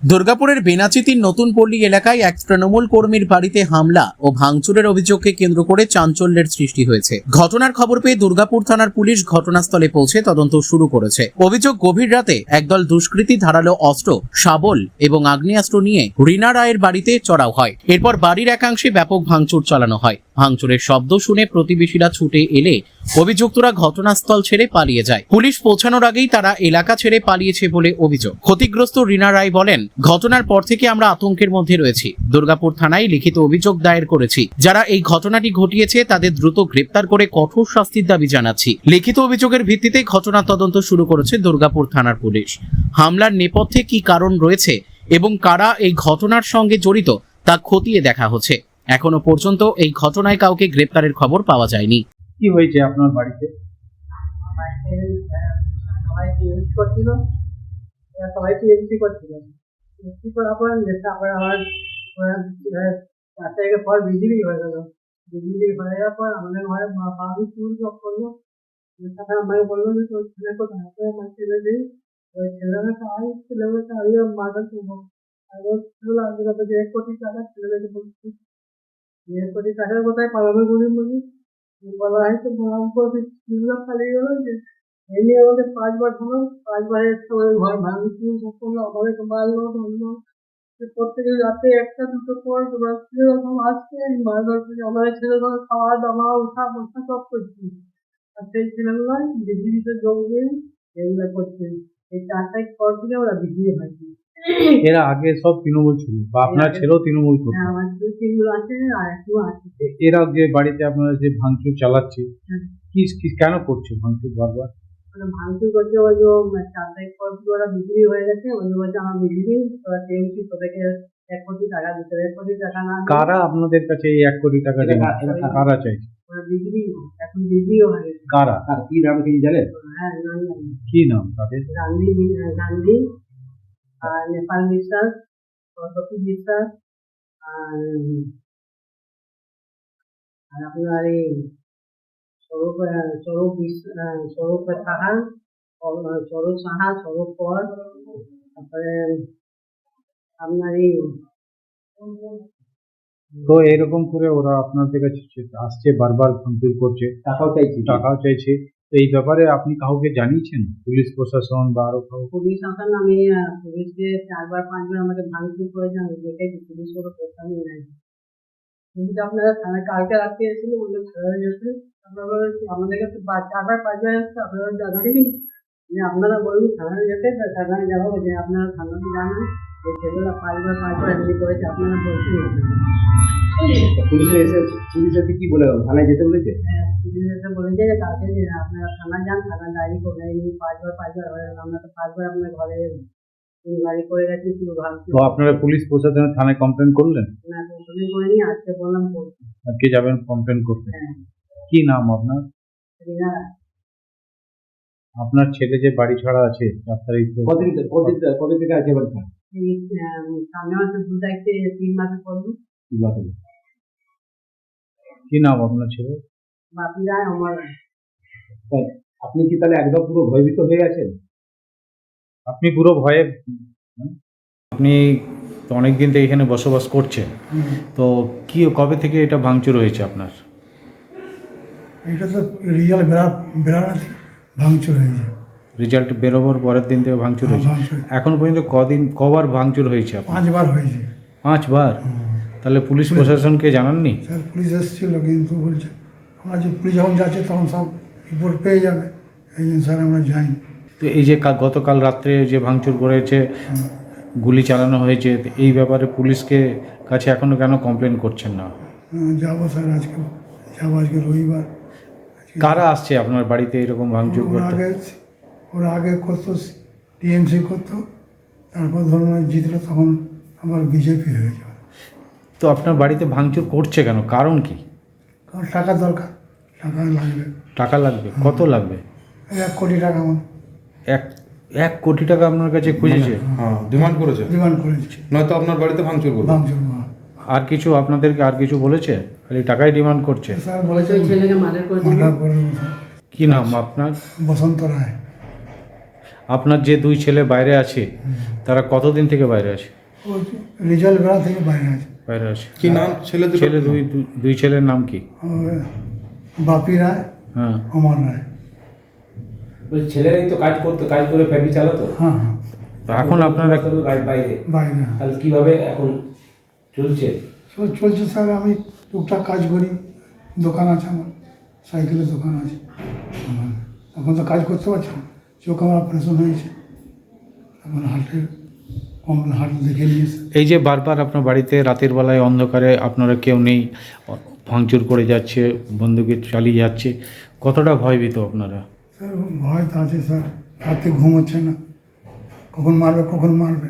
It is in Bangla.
দুর্গাপুরের বেনাচিতির নতুন পল্লী এলাকায় এক তৃণমূল কর্মীর বাড়িতে হামলা ও ভাঙচুরের অভিযোগকে কেন্দ্র করে চাঞ্চল্যের সৃষ্টি হয়েছে। ঘটনার খবর পেয়ে দুর্গাপুর থানার পুলিশ ঘটনাস্থলে পৌঁছে তদন্ত শুরু করেছে। অভিযোগ, গভীর রাতে একদল দুষ্কৃতী ধারালো অস্ত্র, শাবল এবং আগ্নেয়াস্ত্র নিয়ে রীনা রায়ের বাড়িতে চড়াও হয়। এরপর বাড়ির একাংশে ব্যাপক ভাঙচুর চালানো হয়। ভাঙচুরের শব্দ শুনে প্রতিবেশীরা ছুটে এলে অভিযুক্তরা ঘটনাস্থল ছেড়ে পালিয়ে যায়। পুলিশ পৌঁছানোর আগেই তারা এলাকা ছেড়ে পালিয়েছে বলে অভিযোগ। ক্ষতিগ্রস্ত রীনা রায় বলেন, ঘটনার পর থেকে আমরা আতঙ্কের মধ্যে রয়েছি। দুর্গাপুর থানায় লিখিত অভিযোগ দায়ের করেছি। যারা এই ঘটনাটি ঘটিয়েছে তাদের দ্রুত গ্রেপ্তার করে কঠোর শাস্তির দাবি জানাচ্ছি। লিখিত অভিযোগের ভিত্তিতে ঘটনা তদন্ত শুরু করেছে দুর্গাপুর থানার পুলিশ। হামলার নেপথ্যে কি কারণ রয়েছে এবং কারা এই ঘটনার সঙ্গে জড়িত তা খতিয়ে দেখা হচ্ছে। এখনো পর্যন্ত এই ঘটনায় কাউকে গ্রেপ্তারের খবর পাওয়া যায়নি। কি হয়েছে আপনার বাড়িতে? সবাই টিএমসি করছিল, টিএমসি করার পর তারপরে আমার 4 তারিখের পর বিজেপি হয়ে গেল। বিজেপি হয়ে যাওয়ার পর আমাদের ঘরে বাবু চুল জব করলো। তারপরে আমাকে বললো যে তোর ছেলে কোথায়? আমার ছেলে নেই। ওই ছেলেমেয়েকে আমি মার্ডার করবো। আর ওর ছেলে আমি কত 1 কোটি টাকা ছেলেমেয়েকে বলছি, 1 কোটি টাকার কোথায় পালাবে গরিব মানুষ? বলা হয় তো পালিয়ে গেল। যে এই নিয়ে আমাদের 5 বার হলো, 5 বারের সময় ঘর ভাঙচুর করলো, আমাদেরকে মারলো ধরলো। প্রত্যেকে রাতে 1টা 2টো পর আসছে মারধর করে। আমাদের ছেলেগুলো খাওয়া দাওয়া উঠা বসা সব করছি। আর সেই ছেলেগুলো বিজেপিতে যোগ দিয়ে এগুলো করছে। এই 4 তারিখ পর থেকে ওরা বিজেপি হয়েছে। এরা আগে সব তৃণমূল ছিল বা আপনার ছেলেও তৃণমূল করতো? হ্যাঁ, আমার 2-3 আছে আর একটু আছে। এরা যে বাড়িতে আপনারা যে ভাঙচুর চালাচ্ছে, কি কেন করছে ভাঙচুর বারবার? ভাঙচুর করছে ওই যে 4 তারিখ পর থেকে ওরা বিক্রি হয়ে গেছে। ওই বলছে আমার বিক্রি, তোরা টিএমসি তোদেরকে 1 কোটি টাকা দিতে। 1 কোটি টাকা না দিলে কারা আপনাদের কাছে এই 1 কোটি টাকা দেবে? কারা চাইছে? ওরা বিক্রি, এখন বিক্রিও হয়ে গেছে। কারা? আর কি নাম কি জানেন? হ্যাঁ, জানি। কি নাম তাদের? গান্ধী আর নেপাল বিশ্বাস, সরস্বতী বিশ্বাস আর আপনার এই স্বরূপ সাহা, স্বরূপ কর, তারপরে আপনার এই তো এরকম করে ওরা আপনাদের কাছে আসছে, বারবার ভাঙচুর করছে, টাকাও চাইছে। তো এই ব্যাপারে আপনি কাউকে জানিয়েছেন? পুলিশ প্রশাসন বা আরো কাউকে? পুলিশ শাসন আমি পুলিশকে 4 বার 5 বার আমাকে ভাঙচুর করেছে। আমি দেখেছি, পুলিশ কোনো প্রস্তাবই নাই। কিন্তু আপনারা থানায় কালকে রাত্রে এসেছিল, বললো থানায় যেতে। আপনারা আমাদের কাছে 4 বার 5 বার এসছে, আপনারা জানাননি যে আপনারা বলুন থানায় যেতে। থানায় যাবো যে আপনারা থানাতে জানান যে ছেলেরা 5 বার 5 বার এমনি করেছে, আপনারা বলছেন। পুলিশে এসে কি বলে গেল? থানায় যেতে বলেছে? হ্যাঁ, পুলিশ এসে বলেছে যে কালকে যে আপনারা থানায় যান, থানায় ডায়েরি করে এমনি 5 বার 5 বার হয়। আমরা তো 5 বার আপনার ঘরে গাড়ি করে গেছি, শুধু ভাবছি। তো আপনারা পুলিশ প্রশাসনের থানায় কমপ্লেন করলেন? না, কমপ্লেন করিনি, আজকে বললাম করছি। আজকে যাবেন কমপ্লেন করতে? হ্যাঁ। কি নাম আপনার? রীনা রায়। আপনার ছেলে যে বাড়ি ছাড়া আছে 4 তারিখ, কবে থেকে আছে বাড়ি? এই সামনে মাসের 2 তারিখ থেকে 3 মাসে পড়লো। কি নাম আপনার ছেলে? বাপি রায়, অমর রায়। আপনি কি তাহলে একদম পুরো ভয়ভীত হয়ে আছেন? আপনি পুরো ভয়ে? আপনি তো অনেকদিন থেকে এখানে বসবাস করছেন, তো কি কবে থেকে এটা ভাঙচুর হয়েছে আপনার? এটা তো রেজাল্ট বেরানোর ভাঙচুর হয়েছে। রেজাল্ট বেরোবার পরের দিন থেকে ভাঙচুর হয়েছে? ভাঙচুর এখন পর্যন্ত কবার ভাঙচুর হয়েছে আপনার? 5 বার হয়েছে। 5 বার? তাহলে পুলিশ প্রশাসনকে জানাননি? স্যার পুলিশ এসেছিল, কিন্তু বলছে আমরা যে পুলিশ যখন যাচ্ছে তখন সব রিপোর্ট পেয়ে যাবে, এই জন্য স্যার আমরা যাইনি। তো এই যে গতকাল রাত্রে যে ভাঙচুর করেছে, গুলি চালানো হয়েছে, তো এই ব্যাপারে পুলিশকে কাছে এখনো কেন কমপ্লেন করছেন না? যাবো স্যার, আজকে রবিবার। কারা আসছে আপনার বাড়িতে এরকম ভাঙচুর করতে? ওরা আগে করতো, টিএমসি করতো, তারপর ধরুন জিতলো, তখন আবার বিজেপি হয়ে যাবে। তো আপনার বাড়িতে ভাঙচুর করছে কেন, কারণ কি? কারণ টাকা দরকার, টাকা লাগবে। টাকা লাগবে? কত লাগবে? 1 কোটি টাকা আমার। 1 কোটি টাকা আপনার কাছে খুঁজেছে? হ্যাঁ, ডিমান্ড করেছে, নয়তো আপনার বাড়িতে ভাঙচুর করবে। আর কিছু আপনাদেরকে আর কিছু বলেছে? খালি টাকাই ডিমান্ড করছে? স্যার বলেছে ছেলেকে মার্ডার করে দিবে। কি নাম আপনার? বসন্ত রায়। আপনার যে দুই ছেলে বাইরে আছে তারা কতদিন থেকে বাইরে আছে? ও রেজাল্ট বেড়া থেকে বাইরে আছে। বাইরে আছে। কি নাম ছেলেদের? ছেলে দুই ছেলের নাম কি? আর বাপি রায়, হ্যাঁ। অমর রায়। বলছি ছেলেরাই তো কাজ করতো, কাজ করে ফ্যামিলি চালাতো। হ্যাঁ হ্যাঁ, তো এখন আপনারা বাইরে, বাইরে। তাহলে কিভাবে এখন চলছে? চলছে স্যার, আমি টুকটাক কাজ করি, দোকান আছে আমার, সাইকেলের দোকান আছে আমার। এখন তো কাজ করতে পারছি না, চোখ আমার অপারেশন হয়েছে, এখন হার্ট দেখে নিয়েছে। এই যে বারবার আপনার বাড়িতে রাতের বেলায় অন্ধকারে আপনারা কেউ নেই, ভাঙচুর করে যাচ্ছে, বন্দুকে চালিয়ে যাচ্ছে, কতটা ভয়ভীত আপনারা? স্যার ভয় তো আছে স্যার, রাতে ঘুম হচ্ছে না, কখন মারবে কখন মারবে।